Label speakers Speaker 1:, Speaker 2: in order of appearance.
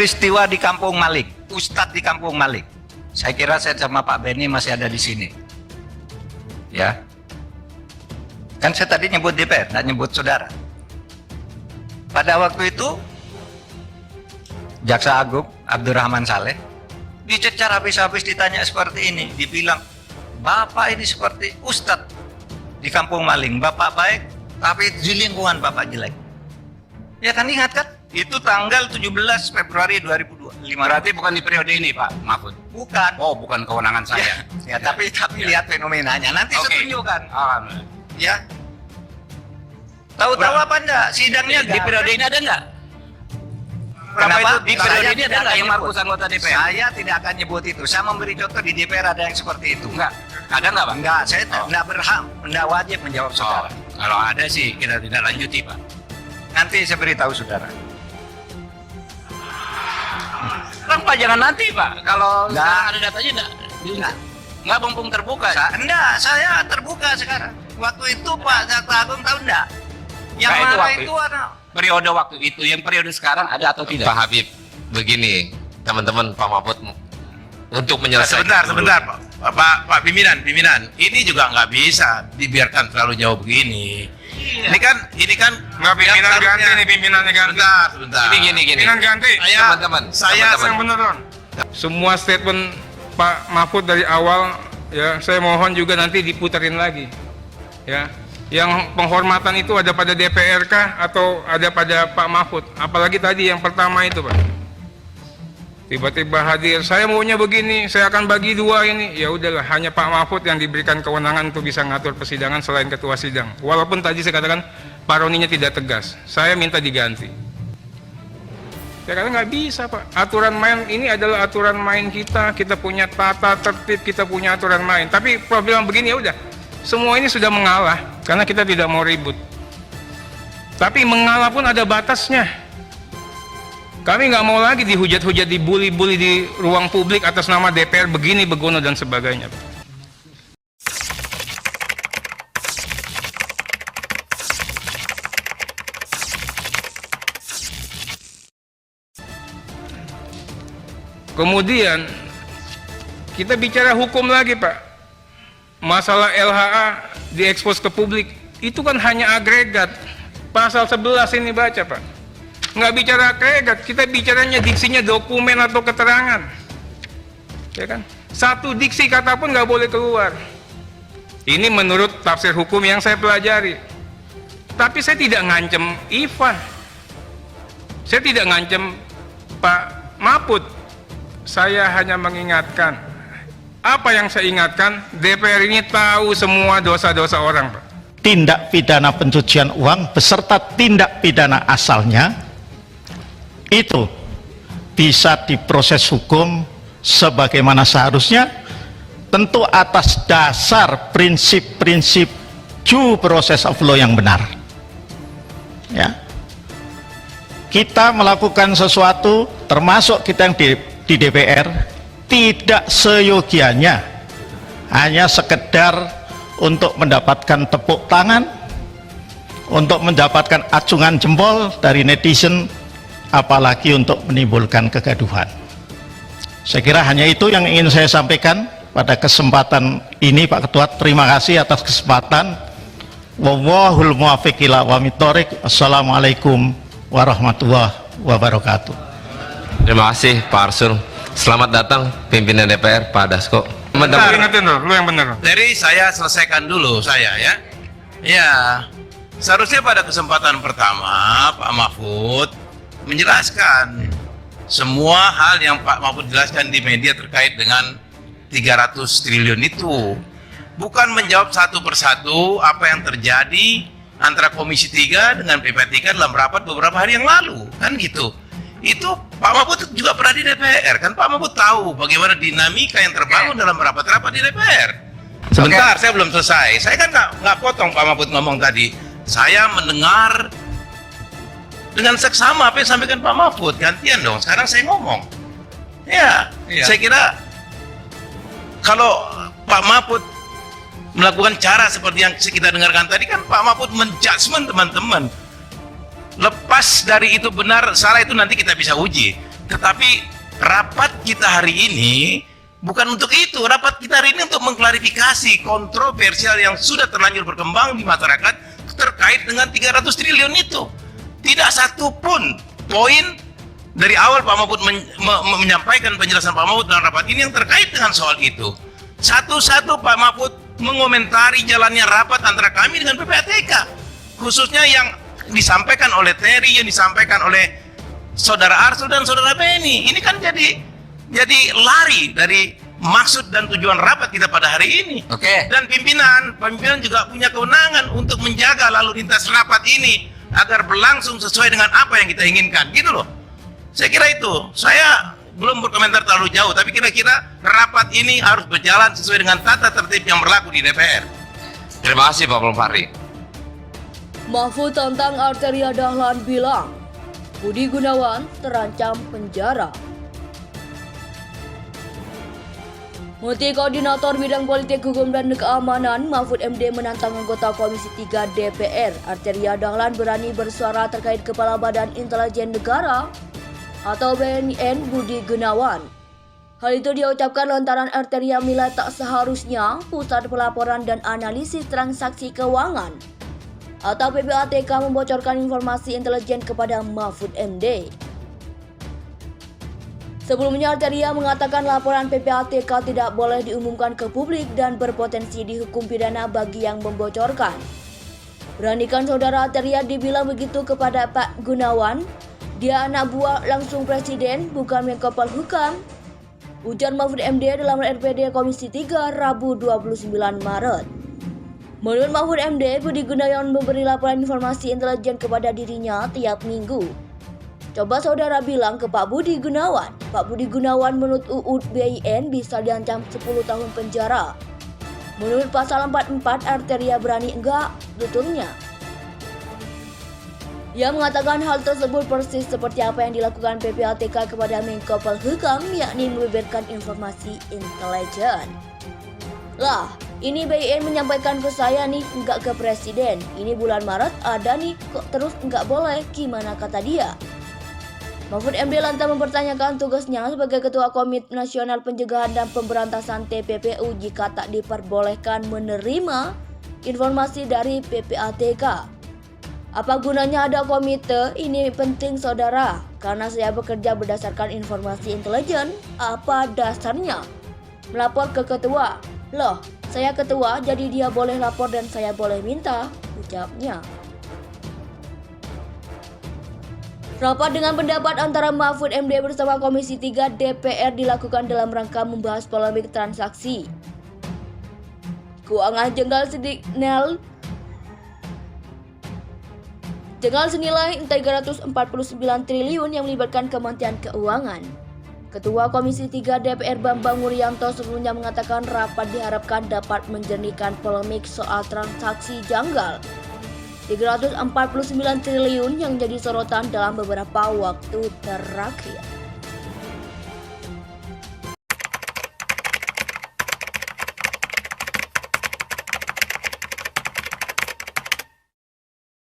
Speaker 1: peristiwa di Kampung Malik, Ustadz di Kampung Malik. Saya kira saya sama Pak Benny masih ada di sini. Ya. Kan saya tadi nyebut DPR, nggak nyebut saudara. Pada waktu itu, Jaksa Agung Abdurrahman Saleh dicecar habis-habis, ditanya seperti ini, dibilang, Bapak ini seperti Ustadz di Kampung Maling, Bapak baik, tapi di lingkungan Bapak jelek. Ya kan, ingat kan? Itu tanggal 17 Februari 2005.
Speaker 2: Berarti bukan di periode ini, Pak Mahfud?
Speaker 1: Bukan.
Speaker 2: Oh, bukan kewenangan saya.
Speaker 1: Ya, tapi lihat fenomenanya. Nanti saya tunjukkan.
Speaker 2: Alhamdulillah.
Speaker 1: Ya. Tahu-tahu apa enggak? Sidangnya
Speaker 2: Di periode ini ada enggak?
Speaker 1: Kenapa itu?
Speaker 2: Di periode ini ada enggak yang Markus anggota DPR?
Speaker 1: Saya tidak akan nyebut itu. Saya memberi contoh di DPR ada yang seperti itu.
Speaker 2: Enggak. Ada enggak, Pak?
Speaker 1: Enggak, saya tidak berhak, tidak wajib menjawab saudara.
Speaker 2: Kalau ada sih kita tidak lanjuti, Pak.
Speaker 1: Nanti saya beritahu saudara.
Speaker 2: Pak, jangan nanti, Pak. Kalau
Speaker 1: Enggak.
Speaker 2: ada datanya enggak mumpung terbuka.
Speaker 1: Enggak, saya terbuka sekarang. Waktu itu Pak Jaksa Agung tahu enggak? Yang
Speaker 2: Nah,
Speaker 1: mana
Speaker 2: waktu
Speaker 1: itu ada?
Speaker 2: periode waktu itu, yang periode sekarang ada atau tidak?
Speaker 3: Pak Habib, begini, teman-teman Pak Mahfud, untuk menyelesaikan
Speaker 4: Sebentar, Pak pimpinan, ini juga nggak bisa dibiarkan terlalu jauh begini.
Speaker 1: Iya.
Speaker 4: Ini kan
Speaker 5: Nggak, pimpinan
Speaker 4: yang
Speaker 5: ganti nih, pimpinannya ganti.
Speaker 4: Sebentar.
Speaker 3: Ini gini.
Speaker 5: Pimpinan ganti.
Speaker 3: Teman-teman,
Speaker 5: Yang bener, Don. Semua statement Pak Mahfud dari awal, ya, saya mohon juga nanti diputerin lagi. Ya, yang penghormatan itu ada pada DPR kah atau ada pada Pak Mahfud? Apalagi tadi yang pertama itu, Pak. Tiba-tiba hadir, saya maunya begini, saya akan bagi dua ini. Ya udahlah, hanya Pak Mahfud yang diberikan kewenangan untuk bisa ngatur persidangan selain ketua sidang. Walaupun tadi saya katakan Pak Roninya tidak tegas, saya minta diganti. Ya karena nggak bisa, Pak. Aturan main ini adalah aturan main kita punya tata tertib, kita punya aturan main. Tapi problem begini, ya udah, semua ini sudah mengalah karena kita tidak mau ribut. Tapi mengalah pun ada batasnya. Kami nggak mau lagi dihujat-hujat, dibully-bully di ruang publik atas nama DPR begini, begono, dan sebagainya, Pak. Kemudian kita bicara hukum lagi, Pak. Masalah LHA diekspos ke publik, itu kan hanya agregat. Pasal 11 ini baca, Pak. Nggak bicara agregat, kita bicaranya diksinya dokumen atau keterangan. Ya kan? Satu diksi kata pun nggak boleh keluar. Ini menurut tafsir hukum yang saya pelajari. Tapi saya tidak ngancem Ivan. Saya tidak ngancem Pak Mahfud. Saya hanya mengingatkan. Apa yang saya ingatkan, DPR ini tahu semua dosa-dosa orang, Pak.
Speaker 6: Tindak pidana pencucian uang beserta tindak pidana asalnya itu bisa diproses hukum sebagaimana seharusnya, tentu atas dasar prinsip-prinsip due process of law yang benar. Ya, kita melakukan sesuatu, termasuk kita yang di DPR, tidak seyogianya hanya sekedar untuk mendapatkan tepuk tangan, untuk mendapatkan acungan jempol dari netizen, apalagi untuk menimbulkan kegaduhan. Saya kira hanya itu yang ingin saya sampaikan pada kesempatan ini, Pak Ketua. Terima kasih atas kesempatan. Wallahul muwaffiq ila aqwamit thoriq. Assalamualaikum warahmatullahi wabarakatuh.
Speaker 3: Terima kasih Pak Arsul. Selamat datang pimpinan DPR Pak Dasko.
Speaker 5: Bentar, ingetin loh, lu yang bener.
Speaker 4: Jadi saya selesaikan dulu ya. Ya, seharusnya pada kesempatan pertama Pak Mahfud menjelaskan semua hal yang Pak Mahfud jelaskan di media terkait dengan 300 triliun itu. Bukan menjawab satu persatu apa yang terjadi antara Komisi 3 dengan PP3 dalam rapat beberapa hari yang lalu, kan gitu. Itu Pak Mahfud juga pernah di DPR, kan Pak Mahfud tahu bagaimana dinamika yang terbangun dalam rapat-rapat di DPR. Sebentar, saya belum selesai. Saya kan nggak potong Pak Mahfud ngomong tadi. Saya mendengar dengan seksama apa yang disampaikan Pak Mahfud. Gantian dong, sekarang saya ngomong. Ya, saya kira kalau Pak Mahfud melakukan cara seperti yang kita dengarkan tadi, kan Pak Mahfud menjudgment teman-teman. Lepas dari itu benar, salah itu nanti kita bisa uji. Tetapi rapat kita hari ini bukan untuk itu. Rapat kita hari ini untuk mengklarifikasi kontroversial yang sudah terlanjur berkembang di masyarakat terkait dengan 300 triliun itu. Tidak satu pun poin dari awal Pak Mahfud menyampaikan penjelasan Pak Mahfud dalam rapat ini yang terkait dengan soal itu. Satu-satu Pak Mahfud mengomentari jalannya rapat antara kami dengan PPATK, khususnya yang disampaikan oleh Terry, yang disampaikan oleh Saudara Arsul dan Saudara Beni. Ini kan jadi lari dari maksud dan tujuan rapat kita pada hari ini.
Speaker 2: Oke.
Speaker 4: Dan pimpinan juga punya kewenangan untuk menjaga lalu lintas rapat ini agar berlangsung sesuai dengan apa yang kita inginkan, gitu loh. Saya kira itu. Saya belum berkomentar terlalu jauh, tapi kira-kira rapat ini harus berjalan sesuai dengan tata tertib yang berlaku di DPR.
Speaker 3: Terima kasih Pak Belum Fahri.
Speaker 7: Mahfud tentang Arteria Dahlan bilang, Budi Gunawan terancam penjara. Menteri Koordinator Bidang Politik Hukum dan Keamanan Mahfud MD menantang anggota Komisi 3 DPR Arteria Dahlan berani bersuara terkait Kepala Badan Intelijen Negara atau BNN Budi Gunawan. Hal itu dia ucapkan lantaran Arteria menilai tak seharusnya Pusat Pelaporan dan Analisis Transaksi Keuangan atau PPATK membocorkan informasi intelijen kepada Mahfud MD. Sebelumnya Arteria mengatakan laporan PPATK tidak boleh diumumkan ke publik dan berpotensi dihukum pidana bagi yang membocorkan. Beranikan saudara Arteria dibilang begitu kepada Pak Gunawan? Dia anak buah langsung presiden, bukan Menko Polhukam. Ujar Mahfud MD dalam RPD Komisi 3 Rabu 29 Maret. Menurut Mahfud MD, Budi Gunawan memberi laporan informasi intelijen kepada dirinya tiap minggu. Coba saudara bilang ke Pak Budi Gunawan. Pak Budi Gunawan menurut UU BIN bisa diancam 10 tahun penjara. Menurut pasal 44, Arteria berani enggak? Betulnya. Ia mengatakan hal tersebut persis seperti apa yang dilakukan PPATK kepada Menko Polhukam, yakni membeberkan informasi intelijen. Lah, ini BIN menyampaikan ke saya nih, enggak ke presiden. Ini bulan Maret ada nih, kok terus enggak boleh, gimana kata dia? Mahfud MD lantas mempertanyakan tugasnya sebagai Ketua Komite Nasional Pencegahan dan Pemberantasan TPPU jika tak diperbolehkan menerima informasi dari PPATK. Apa gunanya ada komite? Ini penting saudara, karena saya bekerja berdasarkan informasi intelijen. Apa dasarnya? Melapor ke ketua. Loh, saya ketua jadi dia boleh lapor dan saya boleh minta, ucapnya. Rapat dengan pendapat antara Mahfud MD bersama Komisi 3 DPR dilakukan dalam rangka membahas polemik transaksi keuangan jenggal senilai 349 triliun yang melibatkan Kementerian Keuangan. Ketua Komisi 3 DPR Bambang Wuryanto sebelumnya mengatakan rapat diharapkan dapat menjernihkan polemik soal transaksi janggal 349 triliun yang jadi sorotan dalam beberapa waktu terakhir.